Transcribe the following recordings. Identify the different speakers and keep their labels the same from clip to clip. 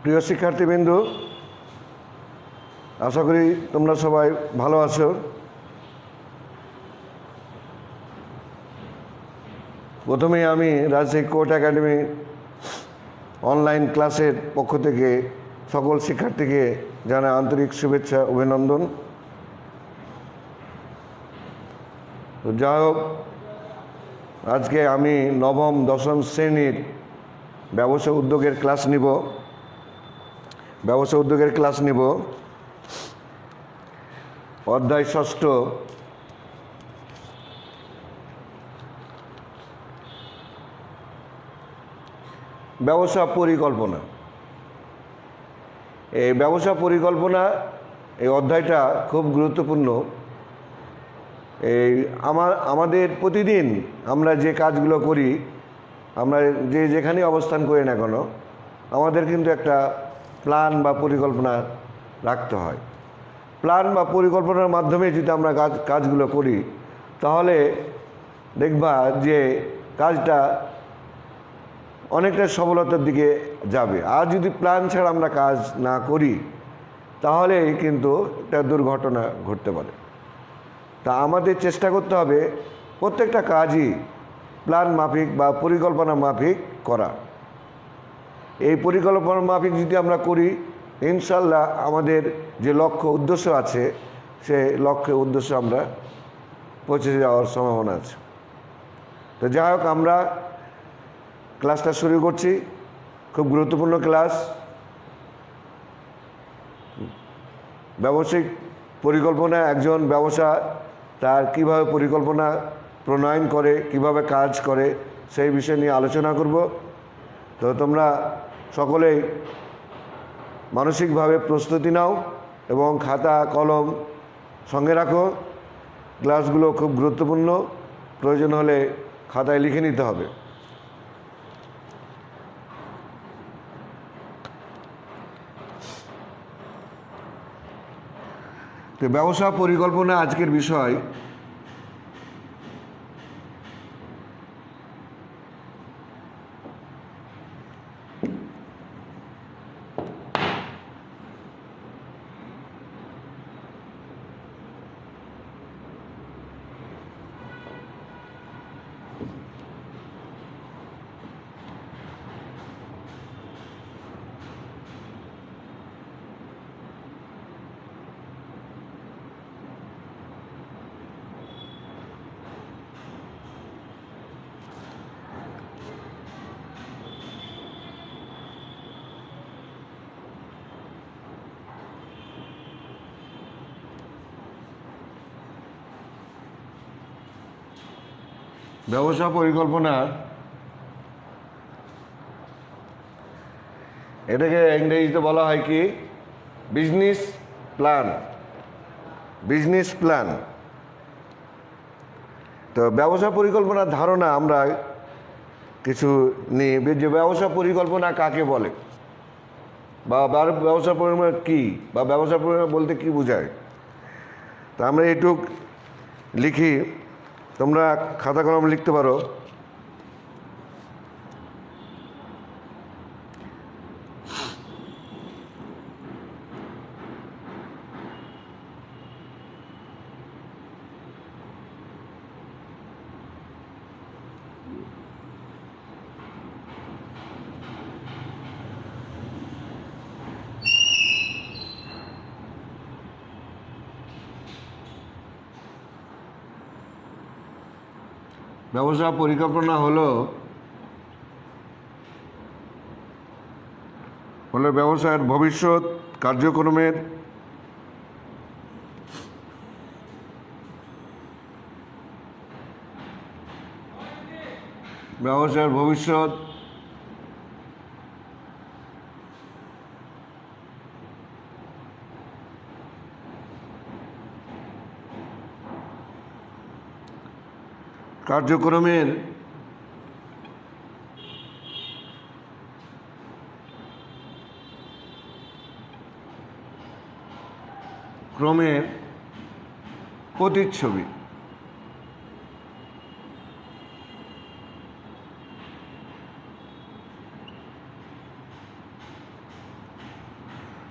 Speaker 1: প্রিয় শিক্ষার্থীবৃন্দ, আশা করি তোমরা সবাই ভালো আছো। প্রথমেই আমি রাজশাহী কোর্ট একাডেমি অনলাইন ক্লাসের পক্ষ থেকে সকল শিক্ষার্থীকে জানাই আন্তরিক শুভেচ্ছা, অভিনন্দন। যাই হোক, আজকে আমি নবম দশম শ্রেণীর ব্যবসা উদ্যোগের ক্লাস নিব। অধ্যায় ষষ্ঠ, ব্যবসা পরিকল্পনা। এই ব্যবসা পরিকল্পনা এই অধ্যায়টা খুব গুরুত্বপূর্ণ। আমাদের প্রতিদিন আমরা যে কাজগুলো করি, আমরা যেখানেই অবস্থান করি না কেন, আমাদের কিন্তু একটা প্ল্যান বা পরিকল্পনা রাখতে হয়। প্ল্যান বা পরিকল্পনার মাধ্যমে যদি আমরা কাজগুলো করি, তাহলে দেখবা যে কাজটা অনেকটা সফলতার দিকে যাবে। আর যদি প্ল্যান ছাড়া আমরা কাজ না করি, তাহলে কিন্তু একটা দুর্ঘটনা ঘটতে পারে। তা আমাদের চেষ্টা করতে হবে প্রত্যেকটা কাজই প্ল্যান মাফিক বা পরিকল্পনা মাফিক করা। এই পরিকল্পনা মাফিক যদি আমরা করি, ইনশাল্লাহ আমাদের যে লক্ষ্য উদ্দেশ্য আছে, সে লক্ষ্যে উদ্দেশ্য আমরা পৌঁছে যাওয়ার সম্ভাবনা আছে। তো যাই হোক, আমরা ক্লাসটা শুরু করছি। খুব গুরুত্বপূর্ণ ক্লাস। ব্যবসায়িক পরিকল্পনা, একজন ব্যবসা তার কিভাবে পরিকল্পনা প্রণয়ন করে, কিভাবে কাজ করে, সেই বিষয় নিয়ে আলোচনা করব। তো তোমরা সকলেই মানসিকভাবে প্রস্তুতি নাও এবং খাতা কলম সঙ্গে রাখো। ক্লাসগুলো খুব গুরুত্বপূর্ণ, প্রয়োজন হলে খাতায় লিখে নিতে হবে। তো ব্যবসা পরিকল্পনা আজকের বিষয়। ব্যবসা পরিকল্পনা, এটাকে ইংরেজিতে বলা হয় কি? Business plan. তো ব্যবসা পরিকল্পনার ধারণা আমরা কিছু নিই, যে ব্যবসা পরিকল্পনা কাকে বলে, বা ব্যবসা পরিকল্পনা কী, বা ব্যবসা পরিকল্পনা বলতে কী বোঝায়। তা আমরা এটুক লিখি, তোমরা খাতা কলম লিখতে পারো। ব্যবসা পরিকল্পনা হলো ব্যবসায়ের ভবিষ্যৎ কার্যক্রমের কার্যক্রমের ক্রমের প্রতিচ্ছবি।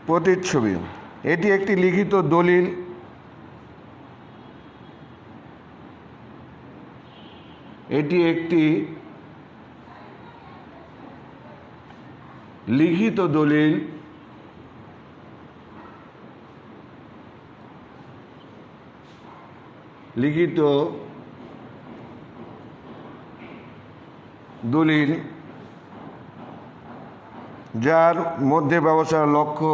Speaker 1: প্রতিচ্ছবি। এটি একটি লিখিত দলিল। এটি একটি লিখিত দলিল লিখিত দলিল যার মধ্যে ব্যবসার লক্ষ্য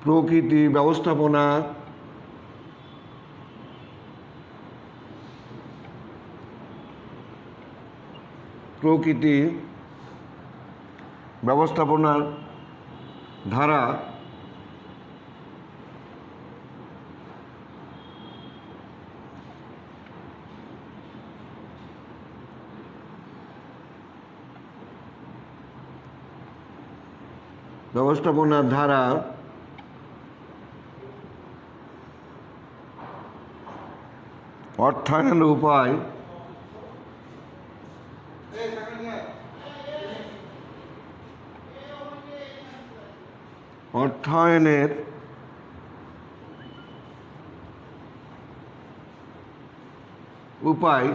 Speaker 1: প্রকৃতি ব্যবস্থাপনা ব্যবস্থাপনার ধারা অর্থায়নের উপায়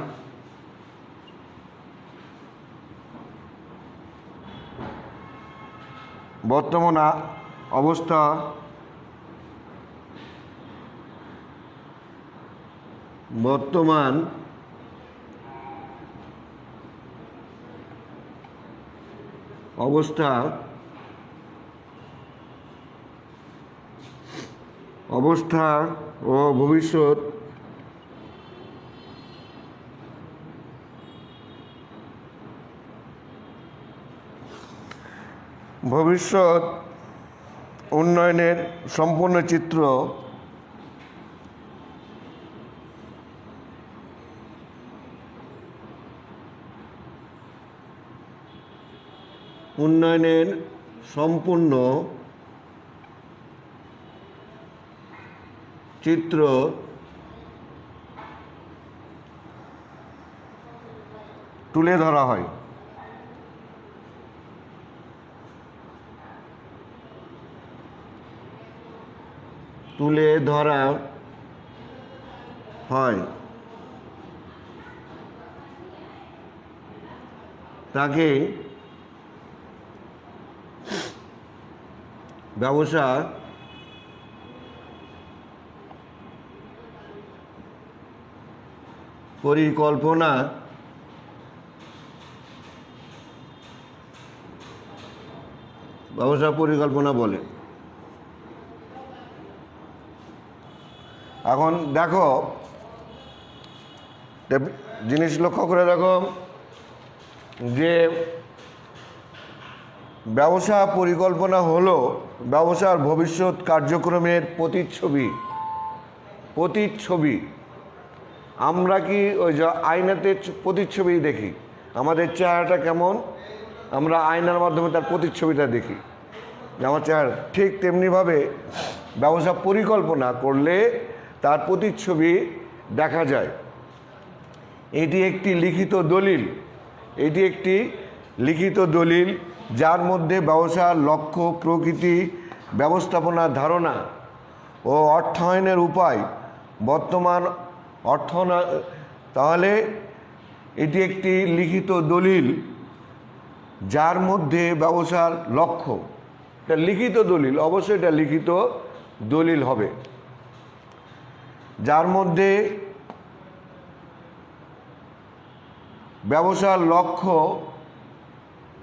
Speaker 1: বর্তমান অবস্থা ও ভবিষ্যৎ উন্নয়নের সম্পূর্ণ চিত্র তুলে ধরা হয়। তাকে ব্যবসা পরিকল্পনা বলে। এখন দেখো, জিনিস লক্ষ্য করে দেখো যে ব্যবসা পরিকল্পনা হলো ব্যবসার ভবিষ্যৎ কার্যক্রমের প্রতিচ্ছবি। আমরা কি ওই যে আয়নাতে প্রতিচ্ছবি দেখি, আমাদের চেহারাটা কেমন, আমরা আয়নার মাধ্যমে তার প্রতিচ্ছবিটা দেখি আমার চেহারা, ঠিক তেমনিভাবে ব্যবসা পরিকল্পনা করলে তার প্রতিচ্ছবি দেখা যায়। এটি একটি লিখিত দলিল যার মধ্যে ব্যবসার লক্ষ্য, প্রকৃতি, ব্যবস্থাপনার ধারণা ও অর্থায়নের উপায় তাহলে এটি একটি লিখিত দলিল যার মধ্যে ব্যবসার লক্ষ্য, এটা লিখিত দলিল, অবশ্যই এটা লিখিত দলিল হবে, যার মধ্যে ব্যবসার লক্ষ্য,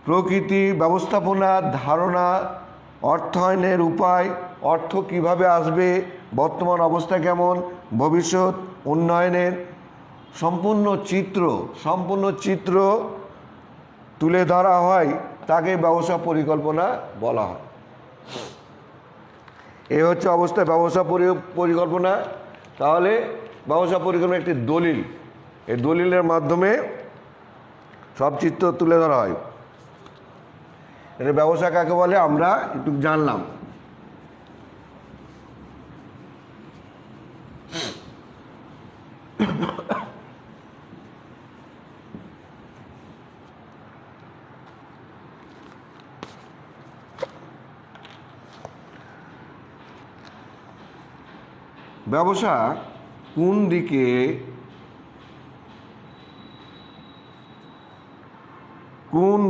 Speaker 1: প্রকৃতি, ব্যবস্থাপনার ধারণা, অর্থায়নের উপায়, অর্থ কিভাবে আসবে, বর্তমান অবস্থা কেমন, ভবিষ্যৎ উন্নয়নের সম্পূর্ণ চিত্র তুলে ধরা হয়, তাকে ব্যবসা পরিকল্পনা বলা হয়। এই হচ্ছে অবস্থা ব্যবসা পরিকল্পনা। তাহলে ব্যবসা পরিকল্পনা একটি দলিল, এই দলিলের মাধ্যমে সব চিত্র তুলে ধরা হয়। এটা ব্যবসা কাকে বলে আমরা একটু জানলাম। ব্যবসা কোন দিকে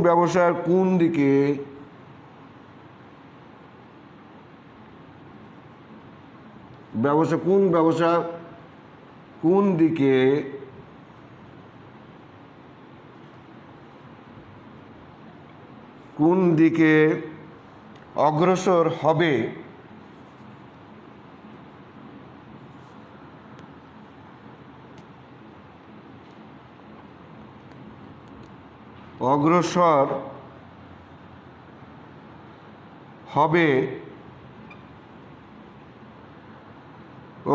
Speaker 1: ব্যবসার কোন দিকে ব্যবসা কোন দিকে অগ্রসর হবে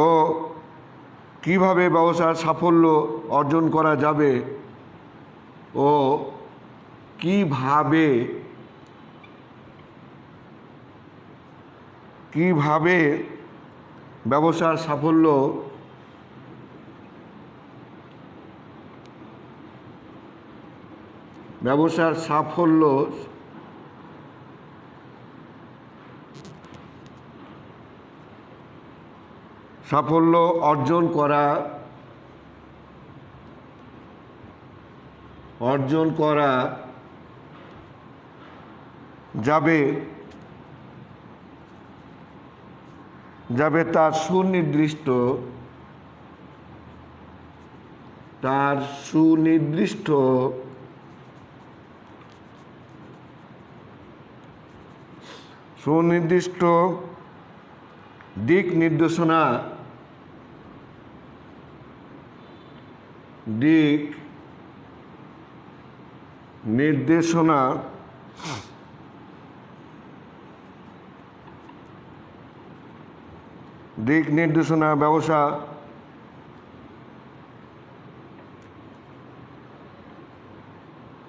Speaker 1: ও কিভাবে ব্যবসার সাফল্য অর্জন করা যাবে ও কিভাবে ব্যবসার সাফল্য অর্জন করা যাবে তার সুনির্দিষ্ট দিক নির্দেশনা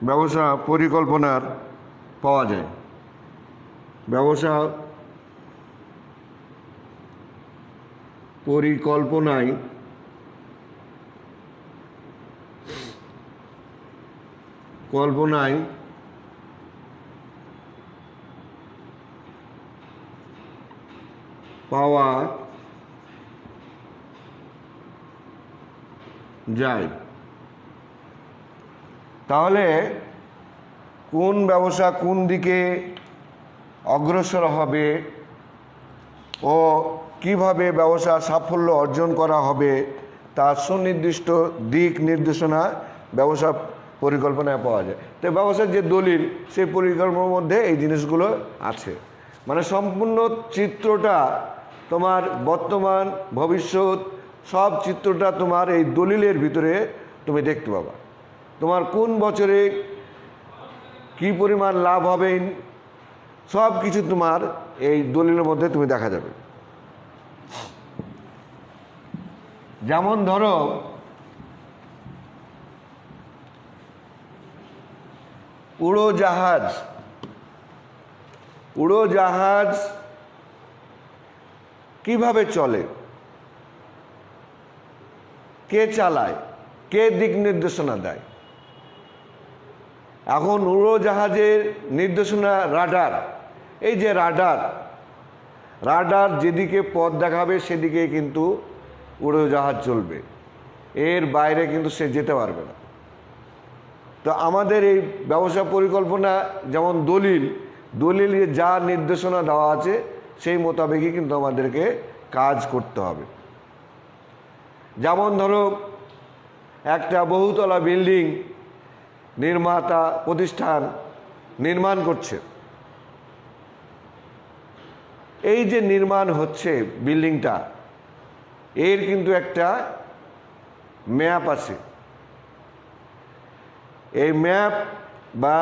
Speaker 1: ব্যবসা পরিকল্পনার পাওয়া যায়। ব্যবসা পরিকল্পনায় পাওয়া যায়। তাহলে কোন ব্যবসা কোন দিকে অগ্রসর হবে ও কিভাবে ব্যবসা সাফল্য অর্জন করা হবে তার সুনির্দিষ্ট দিক নির্দেশনা ব্যবসা পরিকল্পনায় পাওয়া যায়। তো ব্যবসার যে দলিল সেই পরিকল্পনার মধ্যে এই জিনিসগুলো আছে, মানে সম্পূর্ণ চিত্রটা তোমার বর্তমান ভবিষ্যৎ সব চিত্রটা তোমার এই দলিলের ভিতরে তুমি দেখতে পাবা। তোমার কোন বছরে কি পরিমাণ লাভ হবে সব কিছু তোমার এই দলিলের মধ্যে তুমি দেখা যাবে। যেমন ধরো উড়োজাহাজ কিভাবে চলে, কে চালায়, কে দিক নির্দেশনা দেয়? এখন উড়োজাহাজের নির্দেশনা রাডার। এই যে রাডার যেদিকে পথ দেখাবে সেদিকে কিন্তু উড়োজাহাজ চলবে, এর বাইরে কিন্তু সে যেতে পারবে না। তো আমাদের এই ব্যবসা পরিকল্পনা যেমন দলিলে যা নির্দেশনা দেওয়া আছে সেই মোতাবেকই কিন্তু আমাদেরকে কাজ করতে হবে। যেমন ধরো একটা বহুতলা বিল্ডিং নির্মাতা প্রতিষ্ঠান নির্মাণ করছে, এই যে নির্মাণ হচ্ছে বিল্ডিংটা, এর কিন্তু একটা ম্যাপ আছে। এই ম্যাপ বা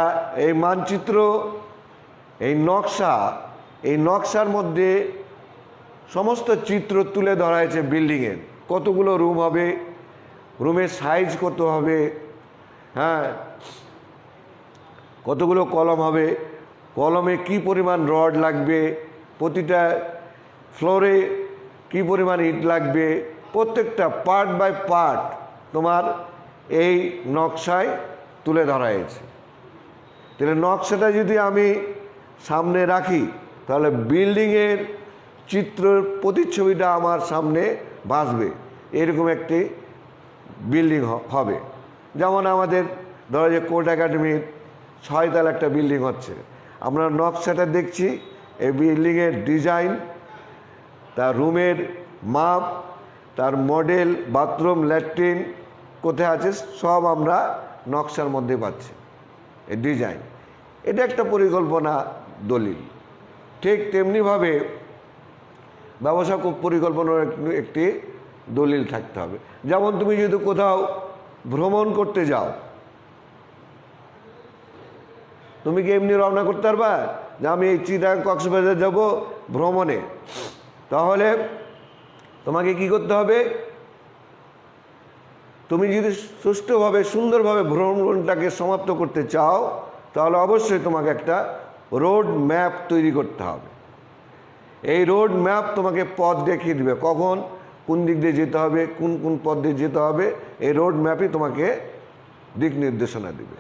Speaker 1: এই মানচিত্র, এই নকশার মধ্যে সমস্ত চিত্র তুলে ধরা হয়েছে বিল্ডিংয়ের। কতগুলো রুম হবে, রুমের সাইজ কত হবে, হ্যাঁ, কতগুলো কলম হবে, কলমে কি পরিমাণ রড লাগবে, প্রতিটা ফ্লোরে কি পরিমাণ ইট লাগবে, প্রত্যেকটা পার্ট বাই পার্ট তোমার এই নকশায় তুলে ধরা হয়েছে। তাহলে নকশাটা যদি আমি সামনে রাখি তাহলে বিল্ডিংয়ের চিত্রের প্রতিচ্ছবিটা আমার সামনে ভাসবে, এরকম একটি বিল্ডিং হবে। যেমন আমাদের ধরো যে কোর্ট একাডেমির 6 তলা একটা বিল্ডিং হচ্ছে, আমরা নকশাটা দেখছি, এই বিল্ডিংয়ের ডিজাইন, তার রুমের মাপ, তার মডেল, বাথরুম, ল্যাট্রিন কোথায় আছে সব আমরা নকশার মধ্যে পাচ্ছি, এই ডিজাইন। এটা একটা পরিকল্পনা দলিল। ঠিক তেমনিভাবে ব্যবসা পরিকল্পনার একটি দলিল থাকতে হবে। যেমন তুমি যদি কোথাও ভ্রমণ করতে যাও, তুমি কি এমনি রওনা করতে পারবা যে আমি এই চিটাগাং কক্সবাজার যাব ভ্রমণে? তাহলে তোমাকে কি করতে হবে? তুমি যদি সুষ্ঠুভাবে সুন্দরভাবে ভ্রমণটাকে সমাপ্ত করতে চাও তাহলে অবশ্যই তোমাকে একটা রোড ম্যাপ তৈরি করতে হবে। এই রোড ম্যাপ তোমাকে পথ দেখিয়ে দেবে, কখন কোন দিক দিয়ে যেতে হবে, কোন কোন পথ দিয়ে যেতে হবে, এই রোড ম্যাপই তোমাকে দিক নির্দেশনা দেবে।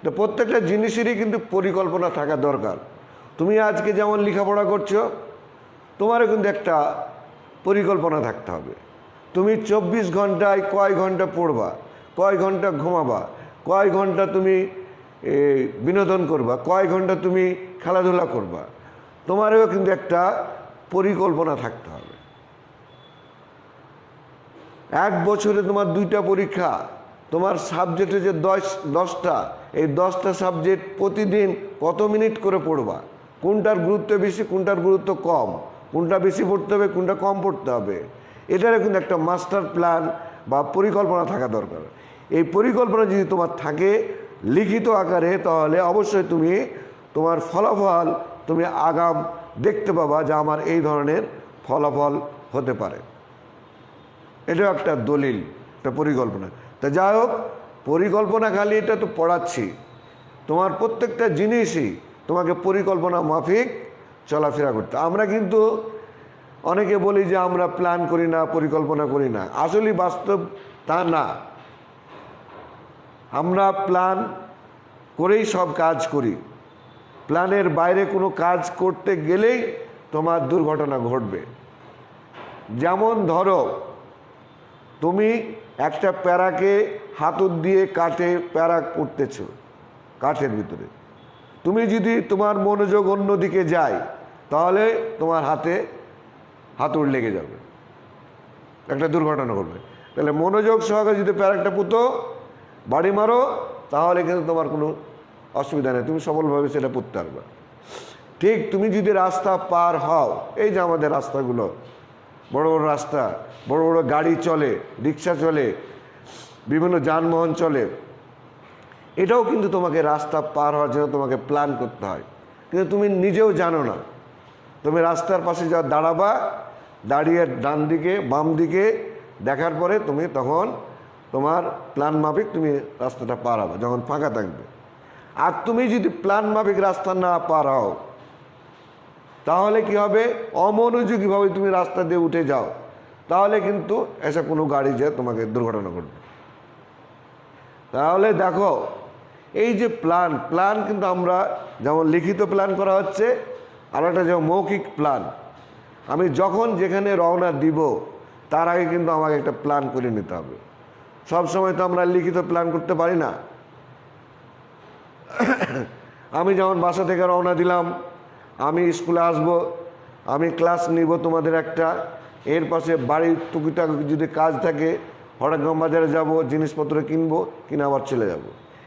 Speaker 1: তো প্রত্যেকটা জিনিসেরই কিন্তু পরিকল্পনা থাকা দরকার। তুমি আজকে যেমন লেখাপড়া করছো, তোমারও কিন্তু একটা পরিকল্পনা থাকতে হবে। তুমি 24 ঘন্টায় কয় ঘন্টা পড়বা, কয় ঘন্টা ঘুমাবা, কয় ঘন্টা তুমি বিনোদন করবা, কয় ঘন্টা তুমি খেলাধুলা করবা, তোমারও কিন্তু একটা পরিকল্পনা থাকতে হবে। 1 বছরে তোমার 2টা পরীক্ষা, তোমার সাবজেক্টে যে 10টা, এই 10টা সাবজেক্ট প্রতিদিন কত মিনিট করে পড়বা, কোনটার গুরুত্ব বেশি, কোনটার গুরুত্ব কম, কোনটা বেশি পড়তে হবে, কোনটা কম পড়তে হবে, এটারও কিন্তু একটা মাস্টার প্ল্যান বা পরিকল্পনা থাকা দরকার। এই পরিকল্পনা যদি তোমার থাকে লিখিত আকারে, তাহলে অবশ্যই তুমি তোমার ফলাফল তুমি আগাম দেখতে পাবা যে আমার এই ধরনের ফলাফল হতে পারে। এটাও একটা দলিল, একটা পরিকল্পনা। তা যাই হোক, পরিকল্পনা খালি এটা তো পড়াচ্ছি, তোমার প্রত্যেকটা জিনিসই তোমাকে পরিকল্পনা মাফিক চলাফেরা করতে। আমরা কিন্তু অনেকে বলি যে আমরা প্ল্যান করি না, পরিকল্পনা করি না, আসলে বাস্তব তা না। আমরা প্ল্যান করেই সব কাজ করি। প্ল্যানের বাইরে কোনো কাজ করতে গেলেই তোমার দুর্ঘটনা ঘটবে। যেমন ধরো তুমি একটা প্যারাকে হাতুর দিয়ে কাটে প্যারা করতেছ কাঠের ভিতরে, তুমি যদি তোমার মনোযোগ অন্যদিকে যায় তাহলে তোমার হাতে হাতুড় লেগে যাবে, একটা দুর্ঘটনা ঘটবে। তাহলে মনোযোগ সহকারে যদি প্যারাকটা পুঁতো বাড়ি মারো তাহলে কিন্তু তোমার কোনো অসুবিধা নেই, তুমি সফলভাবে সেটা পুঁততে পারবে। ঠিক তুমি যদি রাস্তা পার হও, এই যে আমাদের রাস্তাগুলো বড় বড় রাস্তা, বড় বড় গাড়ি চলে, রিক্সা চলে, বিভিন্ন যানবাহন চলে, এটাও কিন্তু তোমাকে রাস্তা পার হওয়ার জন্য তোমাকে প্ল্যান করতে হয়, কিন্তু তুমি নিজেও জানো না। তুমি রাস্তার পাশে যা দাঁড়াবা, দাঁড়িয়ে ডান দিকে বাম দিকে দেখার পরে তুমি তখন তোমার প্ল্যান মাফিক তুমি রাস্তাটা পার হবা যখন ফাঁকা থাকবে। আর তুমি যদি প্ল্যান মাফিক রাস্তা না পার হও তাহলে কি হবে, অমনোযোগীভাবে তুমি রাস্তা দিয়ে উঠে যাও, তাহলে কিন্তু এসে কোনো গাড়ি যে তোমাকে দুর্ঘটনা ঘটবে। তাহলে দেখো এই যে প্ল্যান কিন্তু আমরা যেমন লিখিত প্ল্যান করা হচ্ছে, আর একটা যেমন মৌখিক প্ল্যান। আমি যখন যেখানে রওনা দিব তার আগে কিন্তু আমাকে একটা প্ল্যান করে নিতে হবে। সব সময় তো আমরা লিখিত প্ল্যান করতে পারি না। আমি যেমন বাসা থেকে রওনা দিলাম, আমি স্কুলে আসব, আমি ক্লাস নিব তোমাদের একটা, এর পাশে বাড়ির টুকিটাক যদি কাজ থাকে হঠাৎগ্রাম বাজারে যাব, জিনিসপত্র কিনবো, কিনে আবার চলে যাব,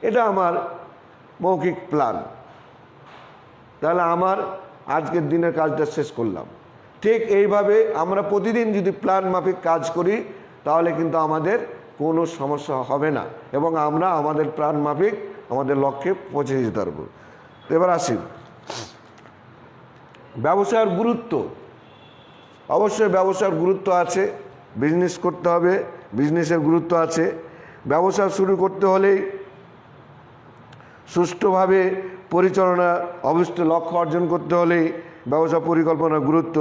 Speaker 1: এটা আমার মৌখিক প্ল্যান। তাহলে আমার আজকের দিনের কাজটা শেষ করলাম। ঠিক এইভাবে আমরা প্রতিদিন যদি প্ল্যান মাফিক কাজ করি তাহলে কিন্তু আমাদের কোনো সমস্যা হবে না এবং আমরা আমাদের প্ল্যান মাফিক আমাদের লক্ষ্যে পৌঁছে যেতে পারবো। এবার আসি ব্যবসার গুরুত্ব। অবশ্যই ব্যবসার গুরুত্ব আছে, বিজনেস করতে হবে, বিজনেসের গুরুত্ব আছে। ব্যবসা শুরু করতে হলেই সুষ্ঠুভাবে পরিচালনা অভিষ্ট লক্ষ্য অর্জন করতে হলে ব্যবসা পরিকল্পনার গুরুত্ব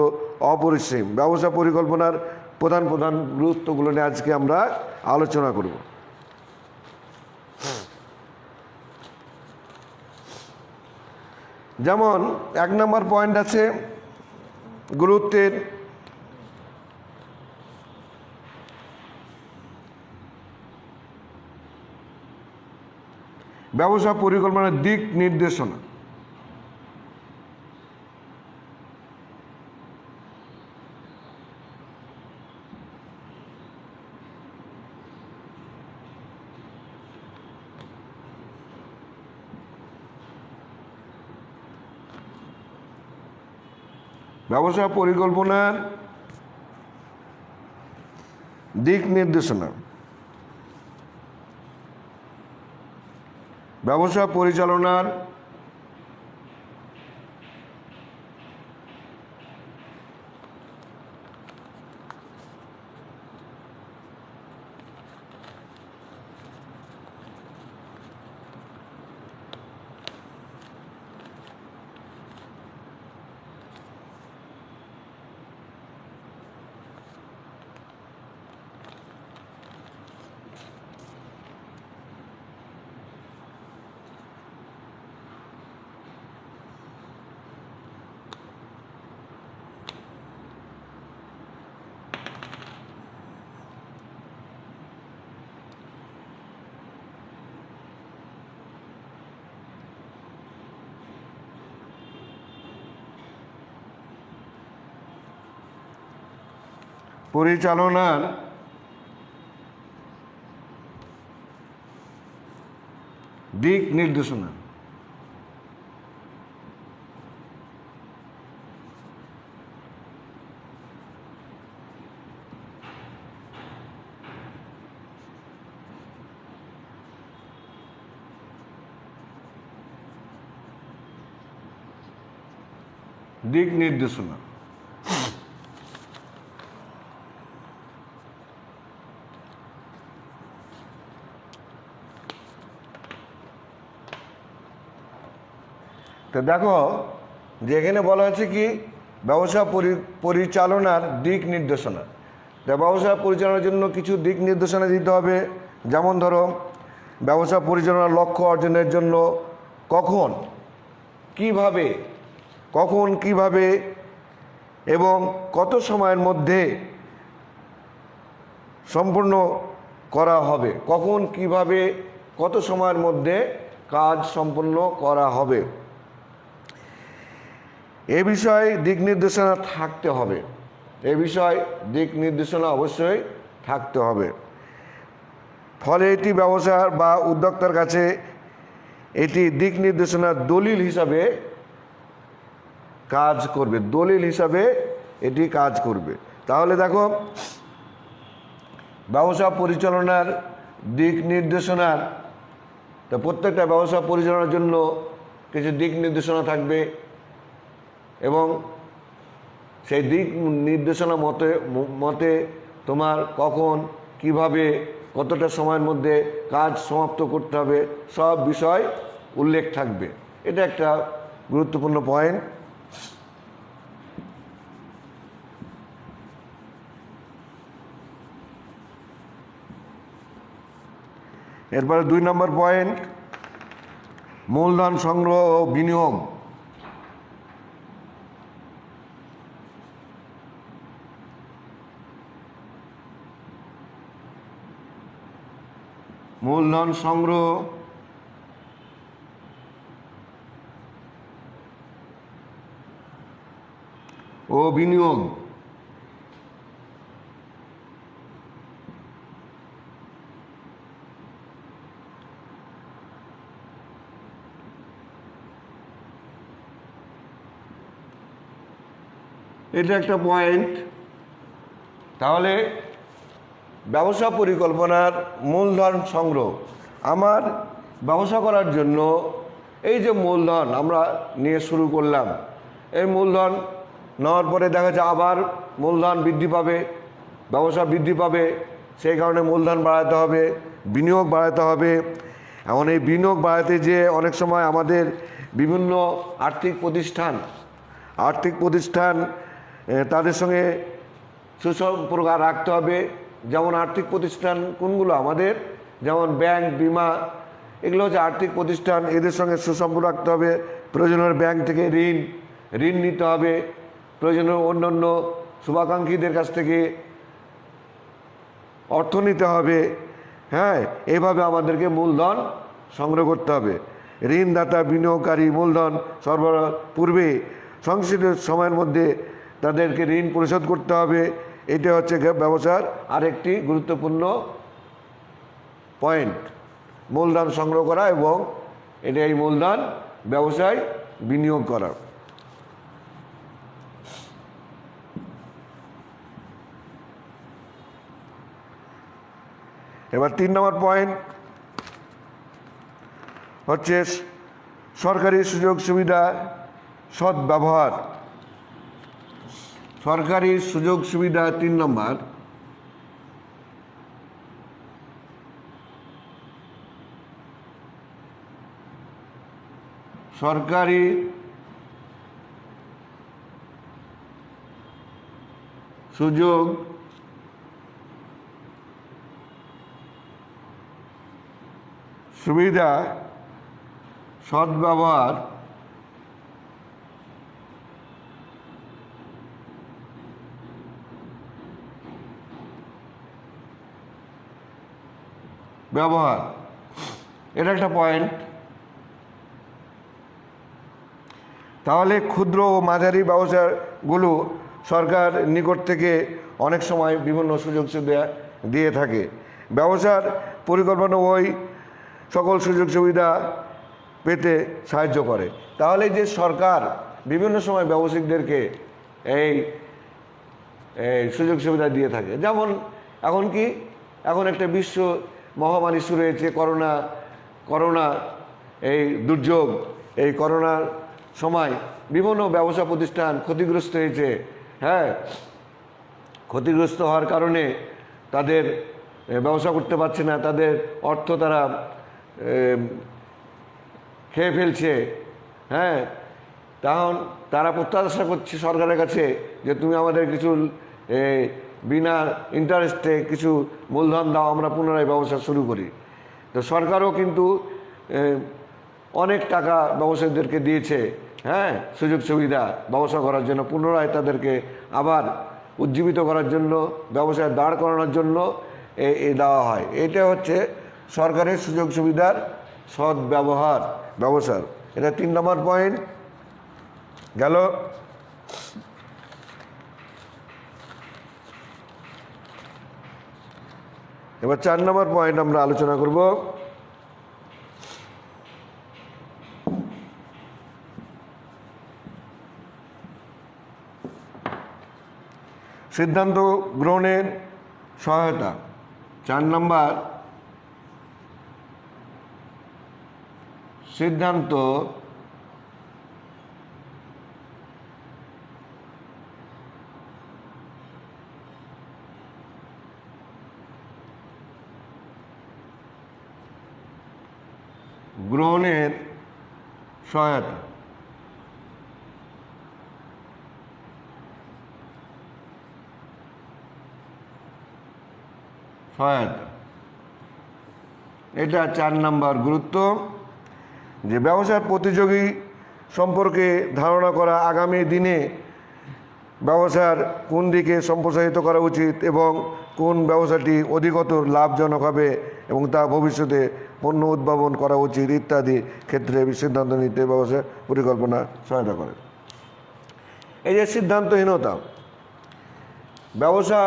Speaker 1: অপরিসীম। ব্যবসা পরিকল্পনার প্রধান প্রধান গুরুত্বগুলো নিয়ে আজকে আমরা আলোচনা করব। যেমন 1 নম্বর পয়েন্ট আছে গুরুত্বের ব্যবসা পরিকল্পনার দিক নির্দেশনা। ব্যবসা পরিকল্পনার দিক নির্দেশনা। ব্যবসা পরিচালনার পরিচালনার দিক নির্দেশনা। দিক নির্দেশনা। তো দেখো যে এখানে বলা হচ্ছে কি ব্যবসা পরিচালনার দিক নির্দেশনা। ব্যবসা পরিচালনার জন্য কিছু দিক নির্দেশনা দিতে হবে। যেমন ধরো ব্যবসা পরিচালনার লক্ষ্য অর্জনের জন্য কখন কিভাবে এবং কত সময়ের মধ্যে সম্পূর্ণ করা হবে। কখন কিভাবে কত সময়ের মধ্যে কাজ সম্পূর্ণ করা হবে, এ বিষয়ে দিক নির্দেশনা থাকতে হবে। দিক নির্দেশনা অবশ্যই থাকতে হবে। ফলে এটি ব্যবসার বা উদ্যোক্তার কাছে এটি দিক নির্দেশনার দলিল হিসাবে কাজ করবে। তাহলে দেখো ব্যবসা পরিচালনার দিক নির্দেশনার তো প্রত্যেকটা ব্যবসা পরিচালনার জন্য কিছু দিক নির্দেশনা থাকবে এবং সেই দিক নির্দেশনা মতে তোমার কখন কিভাবে কতটা সময়ের মধ্যে কাজ সমাপ্ত করতে হবে সব বিষয় উল্লেখ থাকবে। এটা একটা গুরুত্বপূর্ণ পয়েন্ট। এরপরে 2 নম্বর পয়েন্ট মূলধন সংগ্রহ ও বিনিয়োগ। মূলধন সংগ্রহ ও বিনিয়োগ। এটা একটা পয়েন্ট। তাহলে ব্যবসা পরিকল্পনার মূলধন সংগ্রহ। আমার ব্যবসা করার জন্য এই যে মূলধন আমরা নিয়ে শুরু করলাম, এই মূলধন নেওয়ার পরে দেখা যায় আবার মূলধন বৃদ্ধি পাবে, ব্যবসা বৃদ্ধি পাবে, সেই কারণে মূলধন বাড়াতে হবে, বিনিয়োগ বাড়াতে হবে। এমন এই বিনিয়োগ বাড়াতে যে অনেক সময় আমাদের বিভিন্ন আর্থিক প্রতিষ্ঠান তাদের সঙ্গে সুসম্পর্ক রাখতে হবে। যেমন আর্থিক প্রতিষ্ঠান কোনগুলো আমাদের, যেমন ব্যাংক, বিমা, এগুলো হচ্ছে আর্থিক প্রতিষ্ঠান। এদের সঙ্গে সুসম্পর্ক রাখতে হবে। প্রয়োজনের ব্যাংক থেকে ঋণ নিতে হবে। প্রয়োজনীয় অন্যান্য শুভাকাঙ্ক্ষীদের কাছ থেকে অর্থ নিতে হবে। হ্যাঁ, এইভাবে আমাদেরকে মূলধন সংগ্রহ করতে হবে। ঋণদাতা বিনিয়োগকারী মূলধন সরবরাহ পূর্বে সংশ্লিষ্ট সময়ের মধ্যে তাদেরকে ঋণ পরিশোধ করতে হবে। এটা হচ্ছে ব্যবসার আরেকটি গুরুত্বপূর্ণ পয়েন্ট, মূলধন সংগ্রহ করা এবং এই মূলধন ব্যবসায় বিনিয়োগ করা। এবার 3 নম্বর পয়েন্ট হচ্ছে সরকারি সুযোগ সুবিধা সদ্ব্যবহার। সরকারি সুযোগ সুবিধা 3 নম্বর, সরকারি সুযোগ সুবিধা সদ্ব্যবহার এটা একটা পয়েন্ট। তাহলে ক্ষুদ্র ও মাঝারি ব্যবসাগুলো সরকার নিকট থেকে অনেক সময় বিভিন্ন সুযোগ সুবিধা দিয়ে থাকে। ব্যবসার পরিকল্পনা ওই সকল সুযোগ সুবিধা পেতে সাহায্য করে। তাহলে যে সরকার বিভিন্ন সময় ব্যবসায়িকদেরকে এই সুযোগ সুবিধা দিয়ে থাকে। যেমন এখন একটা বিশ্ব মহামারী শুরু হয়েছে, করোনা এই দুর্যোগ। এই করোনার সময় বিভিন্ন ব্যবসা প্রতিষ্ঠান ক্ষতিগ্রস্ত হয়েছে। হ্যাঁ, ক্ষতিগ্রস্ত হওয়ার কারণে তাদের ব্যবসা করতে পারছে না, তাদের অর্থ তারা খেয়ে ফেলছে। হ্যাঁ, তখন তারা প্রত্যাশা করছে সরকারের কাছে যে তুমি আমাদের কিছু বিনা ইন্টারেস্টে কিছু মূলধন দাও, আমরা পুনরায় ব্যবসা শুরু করি। তো সরকারও কিন্তু অনেক টাকা ব্যবসায়ীদেরকে দিয়েছে। হ্যাঁ, সুযোগ সুবিধা ব্যবসা করার জন্য, পুনরায় তাদেরকে আবার উজ্জীবিত করার জন্য, ব্যবসায় দাঁড় করানোর জন্য দেওয়া হয়। এটা হচ্ছে সরকারের সুযোগ সুবিধার সদ্ব্যবহার ব্যবসার। এটা 3 নম্বর পয়েন্ট গেল। এবার 4 নম্বর পয়েন্ট আমরা আলোচনা করব। সিদ্ধান্ত গ্রহণের সহায়তা। 4 নম্বর, সিদ্ধান্ত গ্রহণের সহায়তা। এটা 4 নম্বর গুরুত্ব, যে ব্যবসার প্রতিযোগী সম্পর্কে ধারণা করা, আগামী দিনে ব্যবসার কোন দিকে সম্প্রসারিত করা উচিত এবং কোন ব্যবসাটি অধিকতর লাভজনক হবে এবং তা ভবিষ্যতে পণ্য উদ্ভাবন করা উচিত ইত্যাদি ক্ষেত্রে সিদ্ধান্ত নিতে ব্যবসা পরিকল্পনা সহায়তা করে। এই যে সিদ্ধান্তহীনতা, ব্যবসা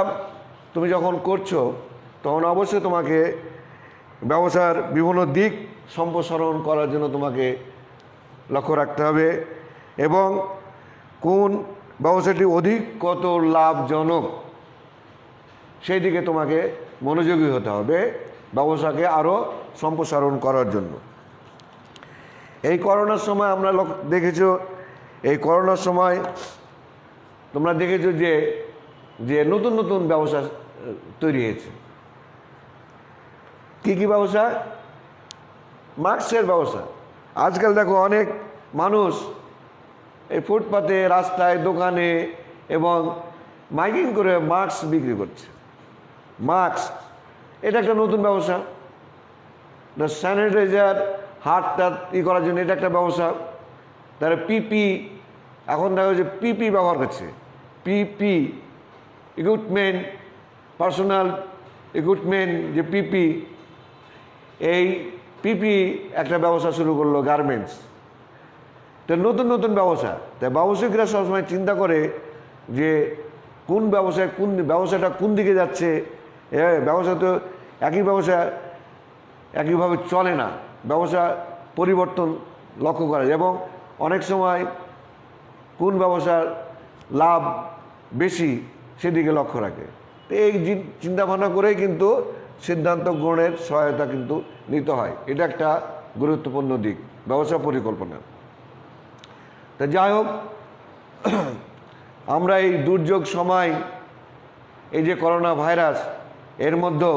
Speaker 1: তুমি যখন করছো তখন অবশ্যই তোমাকে ব্যবসার বিভিন্ন দিক সম্প্রসারণ করার জন্য তোমাকে লক্ষ্য রাখতে হবে এবং কোন ব্যবসাটি অধিক কত লাভজনক সেই দিকে তোমাকে মনোযোগী হতে হবে ব্যবসাকে আরও সম্প্রসারণ করার জন্য। এই করোনার সময় আমরা দেখেছো, এই করোনার সময় তোমরা দেখেছো যে নতুন নতুন ব্যবসা তৈরি হয়েছে। কি ব্যবসা? মাস্কের ব্যবস্থা। আজকাল দেখো অনেক মানুষ এই ফুটপাতে, রাস্তায়, দোকানে এবং মাইকিং করে মাস্ক বিক্রি করছে। মাস্ক এটা একটা নতুন ব্যবসা। স্যানিটাইজার, হাতটা করার জন্য এটা একটা ব্যবসা। তারা পিপি, এখন দেখা যাচ্ছে পিপি ব্যবহার করছে। পিপি ইকুইপমেন্ট, পার্সোনাল ইকুইপমেন্ট, যে পিপি, এই পিপি একটা ব্যবসা শুরু করলো, গার্মেন্টস। তো নতুন নতুন ব্যবসা। তাই ব্যবসায়িকরা সবসময় চিন্তা করে যে কোন ব্যবসাটা কোন দিকে যাচ্ছে। ব্যবসা তো একই ব্যবসা একইভাবে চলে না, ব্যবসা পরিবর্তন লক্ষ্য করা যায় এবং অনেক সময় কোন ব্যবসার লাভ বেশি সেদিকে লক্ষ্য রাখে। তো এই চিন্তাভাবনা করেই কিন্তু সিদ্ধান্ত গ্রহণের সহায়তা কিন্তু নিতে হয়। এটা একটা গুরুত্বপূর্ণ দিক ব্যবসা পরিকল্পনার। তা যাই হোক, আমরা এই দুর্যোগ সময়, এই যে করোনা ভাইরাস, এর মধ্যেও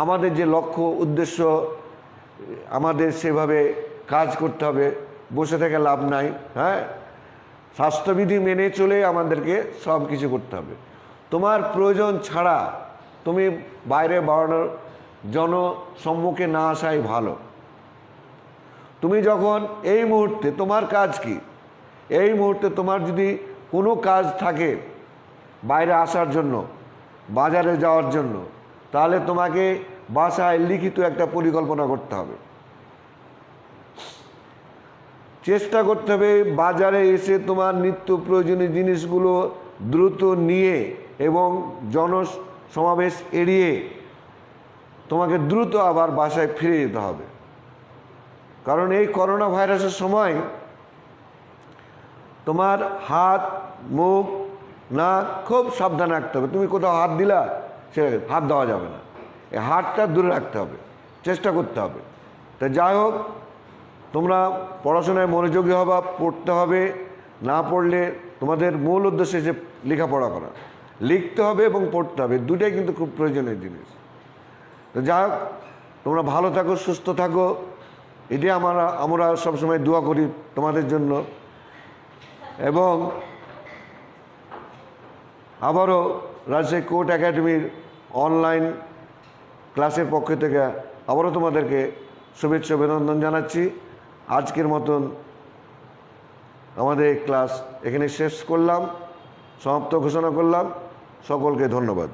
Speaker 1: আমাদের যে লক্ষ্য উদ্দেশ্য, আমাদের সেভাবে কাজ করতে হবে, বসে থেকে লাভ নাই। হ্যাঁ, স্বাস্থ্যবিধি মেনে চলে আমাদেরকে সব কিছু করতে হবে। তোমার প্রয়োজন ছাড়া তুমি বাইরে বাড়ানোর জনসম্মুখে না আসাই ভালো। তুমি যখন এই মুহূর্তে তোমার কাজ কি, এই মুহূর্তে তোমার যদি কোনো কাজ থাকে বাইরে আসার জন্য, বাজারে যাওয়ার জন্য, তাহলে তোমাকে বাসায় লিখিত একটা পরিকল্পনা করতে হবে। চেষ্টা করতে হবে বাজারে এসে তোমার নিত্য প্রয়োজনীয় জিনিসগুলো দ্রুত নিয়ে এবং জনসমাবেশ এড়িয়ে তোমাকে দ্রুত আবার বাসায় ফিরে যেতে হবে। কারণ এই করোনা ভাইরাসের সময় তোমার হাত, মুখ, নাক খুব সাবধানে রাখতে হবে। তুমি কোথাও হাত দিলা, সে হাত দেওয়া যাবে না, এই হাতটা দূরে রাখতে হবে, চেষ্টা করতে হবে। তা যাই হোক, তোমরা পড়াশোনায় মনোযোগী হবা, পড়তে হবে। না পড়লে তোমাদের মূল উদ্দেশ্য যে লেখাপড়া করা, লিখতে হবে এবং পড়তে হবে, দুটাই কিন্তু খুব প্রয়োজনীয় জিনিস। তো যাই হোক, তোমরা ভালো থাকো, সুস্থ থাকো, এটাই আমরা সবসময় দোয়া করি তোমাদের জন্য। এবং আবারও রাজশাহী কোর্ট একাডেমির অনলাইন ক্লাসের পক্ষ থেকে আবারও তোমাদেরকে শুভেচ্ছা অভিনন্দন জানাচ্ছি। আজকের মতন আমাদের ক্লাস এখানে শেষ করলাম, সমাপ্ত ঘোষণা করলাম। সকলকে ধন্যবাদ।